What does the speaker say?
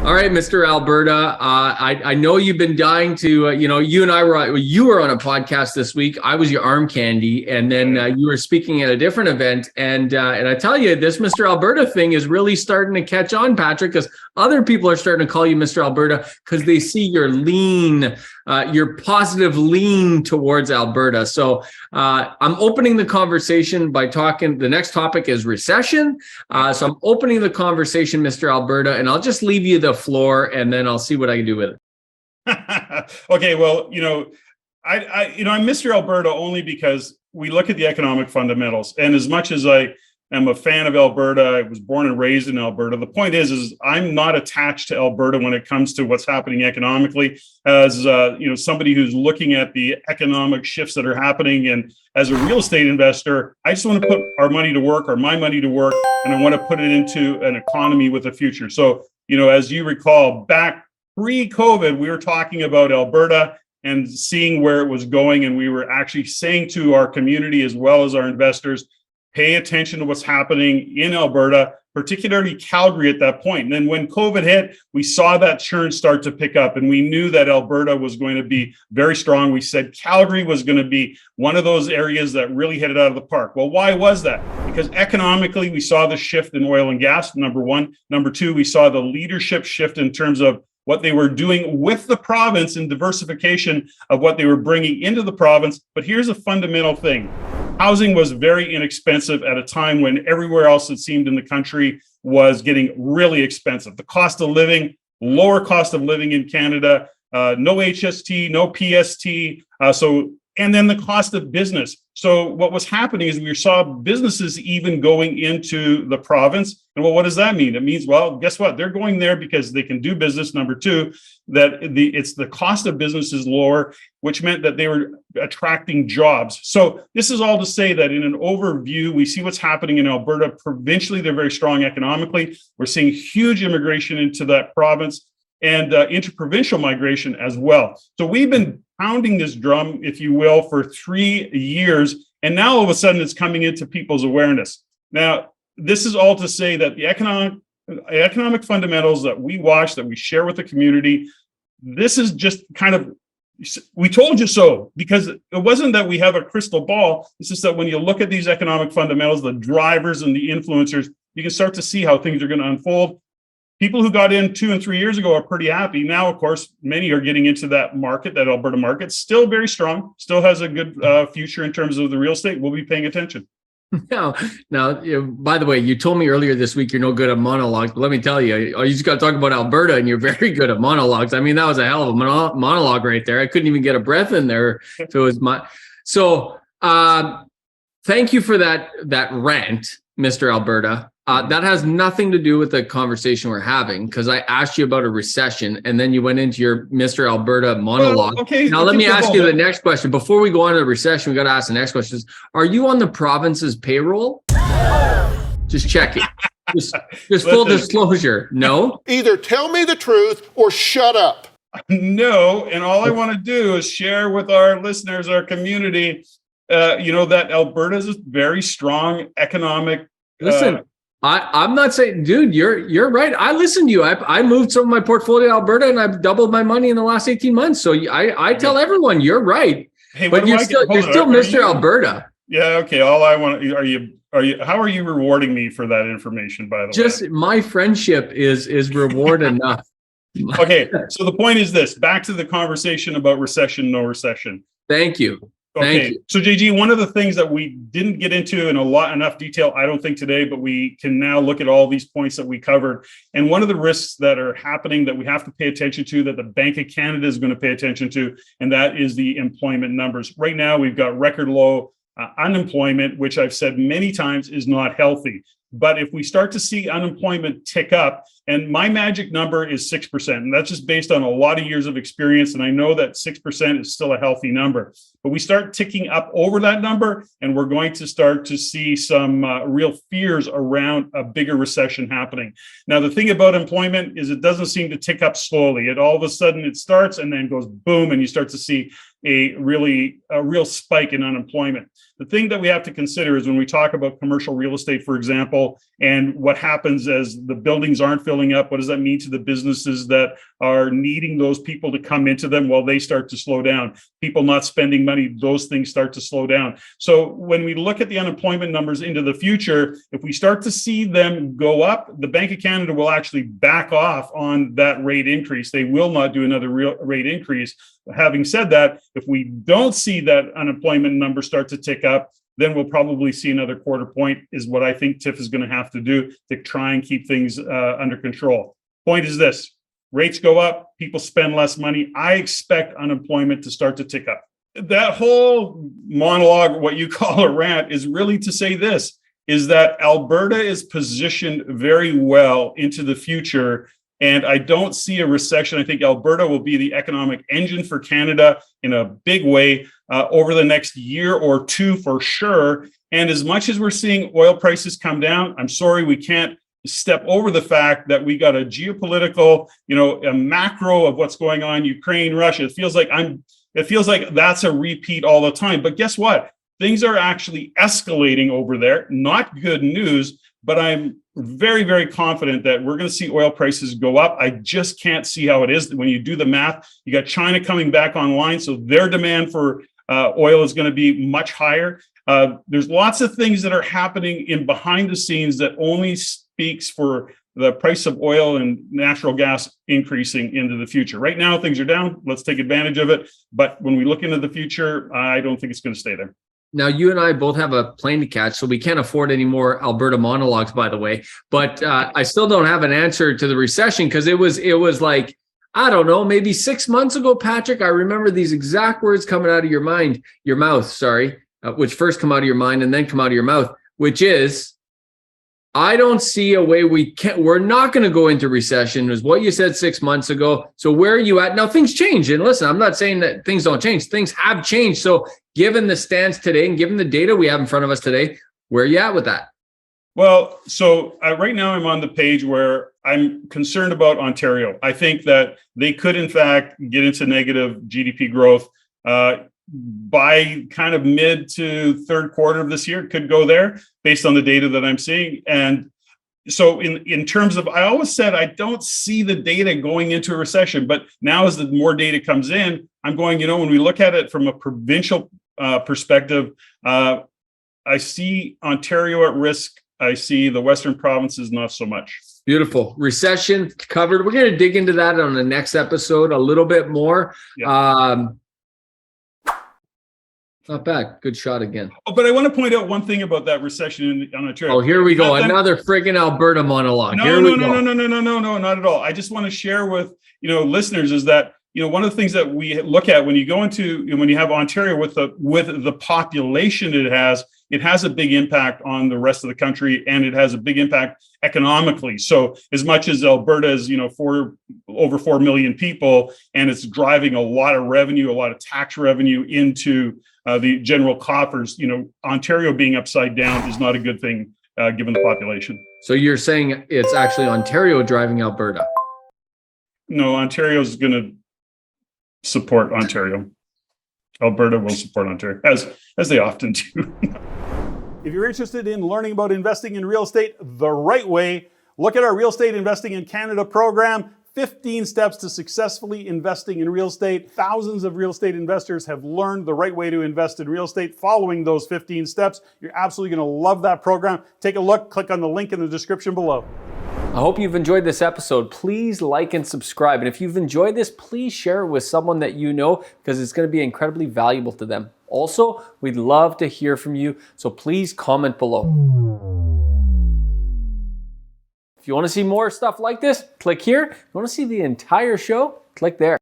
All right, Mr. Alberta. I know you've been dying to, you and I you were on a podcast this week. I was your arm candy, and then you were speaking at a different event. And I tell you, this Mr. Alberta thing is really starting to catch on, Patrick, because other people are starting to call you Mr. Alberta because they see your lean, your positive lean towards Alberta. So I'm opening the conversation by talking. The next topic is recession. So I'm opening the conversation, Mr. Alberta, and I'll just leave you the floor, and then I'll see what I can do with it. Okay, well, I'm Mr. Alberta only because we look at the economic fundamentals, and as much as I am a fan of Alberta, I was born and raised in Alberta. The point is I'm not attached to Alberta when it comes to what's happening economically. As somebody who's looking at the economic shifts that are happening, and as a real estate investor, I just want to put our money to work, or my money to work, and I want to put it into an economy with a future. So, as you recall, back pre-COVID, we were talking about Alberta and seeing where it was going, and we were actually saying to our community as well as our investors, pay attention to what's happening in Alberta, particularly Calgary at that point. And then when COVID hit, we saw that churn start to pick up, and we knew that Alberta was going to be very strong. We said Calgary was going to be one of those areas that really hit it out of the park. Well, why was that? Because economically, we saw the shift in oil and gas, number one. Number two, we saw the leadership shift in terms of what they were doing with the province and diversification of what they were bringing into the province. But here's a fundamental thing. Housing was very inexpensive at a time when everywhere else, it seemed, in the country was getting really expensive. The cost of living, lower cost of living in Canada, no HST, no PST. And then the cost of business. So what was happening is we saw businesses even going into the province. And well, what does that mean? It means, well, guess what? They're going there because they can do business. Number two, that it's the cost of business is lower, which meant that they were attracting jobs. So this is all to say that in an overview, we see what's happening in Alberta. Provincially, they're very strong economically. We're seeing huge immigration into that province, and interprovincial migration as well. So we've been pounding this drum, if you will, for 3 years, and now all of a sudden it's coming into people's awareness. Now, this is all to say that the economic fundamentals that we watch, that we share with the community, this is just kind of, we told you so, because it wasn't that we have a crystal ball. It's just that when you look at these economic fundamentals, the drivers and the influencers, you can start to see how things are going to unfold. People who got in 2 and 3 years ago are pretty happy. Now, of course, many are getting into that market, that Alberta market, still very strong, still has a good future in terms of the real estate. We'll be paying attention. Now, by the way, you told me earlier this week you're no good at monologues, but let me tell you, you just got to talk about Alberta, and you're very good at monologues. I mean, that was a hell of a monologue right there. I couldn't even get a breath in there. So it was thank you for that rant, Mr. Alberta. That has nothing to do with the conversation we're having, because I asked you about a recession, and then you went into your Mr. Alberta monologue. Well, okay. Now, let me ask you the next question. Before we go on to the recession, we got to ask the next question. Are you on the province's payroll? Just checking. Just full disclosure. No? Either tell me the truth or shut up. No, and all I want to do is share with our listeners, our community, that Alberta is a very strong economic. Listen. I'm not saying, dude, you're right. I listened to you. I moved some of my portfolio to Alberta, and I've doubled my money in the last 18 months. So I tell everyone you're right. Hey, but you're still Mr. Alberta. Yeah. Okay. All I want how are you rewarding me for that information, by the way? Just my friendship is reward enough. Okay. So the point is this, back to the conversation about recession, no recession. Thank you. Okay, so JG, one of the things that we didn't get into in enough detail, I don't think today, but we can now look at all these points that we covered. And one of the risks that are happening that we have to pay attention to, that the Bank of Canada is going to pay attention to, and that is the employment numbers. Right now, we've got record low unemployment, which I've said many times is not healthy. But if we start to see unemployment tick up, and my magic number is 6%, and that's just based on a lot of years of experience, and I know that 6% is still a healthy number. But we start ticking up over that number, and we're going to start to see some real fears around a bigger recession happening. Now, the thing about employment is it doesn't seem to tick up slowly. It all of a sudden it starts and then goes boom, and you start to see a real spike in unemployment. the thing that we have to consider is when we talk about commercial real estate, for example, and what happens as the buildings aren't filling up, what does that mean to the businesses that are needing those people to come into them while they start to slow down? People not spending money, those things start to slow down. So when we look at the unemployment numbers into the future, if we start to see them go up, the Bank of Canada will actually back off on that rate increase. They will not do another real rate increase. Having said that, if we don't see that unemployment number start to tick up, then we'll probably see another quarter point, is what I think TIF is going to have to do to try and keep things under control. Point is this: rates go up, people spend less money. I expect unemployment to start to tick up. That whole monologue, what you call a rant, is really to say this, is that Alberta is positioned very well into the future. And I don't see a recession. I think Alberta will be the economic engine for Canada in a big way over the next year or two for sure. And as much as we're seeing oil prices come down, I'm sorry, we can't step over the fact that we got a geopolitical, a macro of what's going on, Ukraine, Russia. It feels like that's a repeat all the time. But guess what? Things are actually escalating over there. Not good news, but I'm very, very confident that we're going to see oil prices go up. I just can't see how it is. When you do the math, you got China coming back online, so their demand for oil is going to be much higher. There's lots of things that are happening in behind the scenes that only speaks for the price of oil and natural gas increasing into the future. Right now, things are down. Let's take advantage of it. But when we look into the future, I don't think it's going to stay there. Now, you and I both have a plane to catch, so we can't afford any more Alberta monologues, by the way. But I still don't have an answer to the recession, because it was like, I don't know, maybe 6 months ago, Patrick, I remember these exact words coming out of your mouth, which first come out of your mind and then come out of your mouth, which is, I don't see a way we're not going to go into recession, is what you said 6 months ago. So where are you at? Now, things change. And listen, I'm not saying that things don't change. Things have changed. So given the stance today and given the data we have in front of us today, where are you at with that? Well, so right now I'm on the page where I'm concerned about Ontario. I think that they could, in fact, get into negative GDP growth by kind of mid to third quarter of this year. It could go there based on the data that I'm seeing. And so in terms of, I always said I don't see the data going into a recession, but now as the more data comes in, I'm going, when we look at it from a provincial perspective, I see Ontario at risk. I see the Western provinces not so much. Beautiful. Recession covered. We're going to dig into that on the next episode a little bit more. Yeah. Not bad. Good shot again. Oh, but I want to point out one thing about that recession on Ontario. Oh, here we go. Another friggin' Alberta monologue. No, not at all. I just want to share with listeners is that one of the things that we look at when you have Ontario with the population it has a big impact on the rest of the country, and it has a big impact economically. So as much as Alberta is, over 4 million people, and it's driving a lot of revenue, a lot of tax revenue into the general coffers, Ontario being upside down is not a good thing given the population. So you're saying it's actually Ontario driving Alberta? No, Ontario is going to support Ontario. Alberta will support Ontario, as they often do. If you're interested in learning about investing in real estate the right way, look at our Real Estate Investing in Canada program, 15 steps to successfully investing in real estate. Thousands of real estate investors have learned the right way to invest in real estate following those 15 steps. You're absolutely going to love that program. Take a look, click on the link in the description below. I hope you've enjoyed this episode. Please like and subscribe. And if you've enjoyed this, please share it with someone that you know, because it's going to be incredibly valuable to them. Also, we'd love to hear from you, so please comment below. If you want to see more stuff like this, click here. If you want to see the entire show, click there.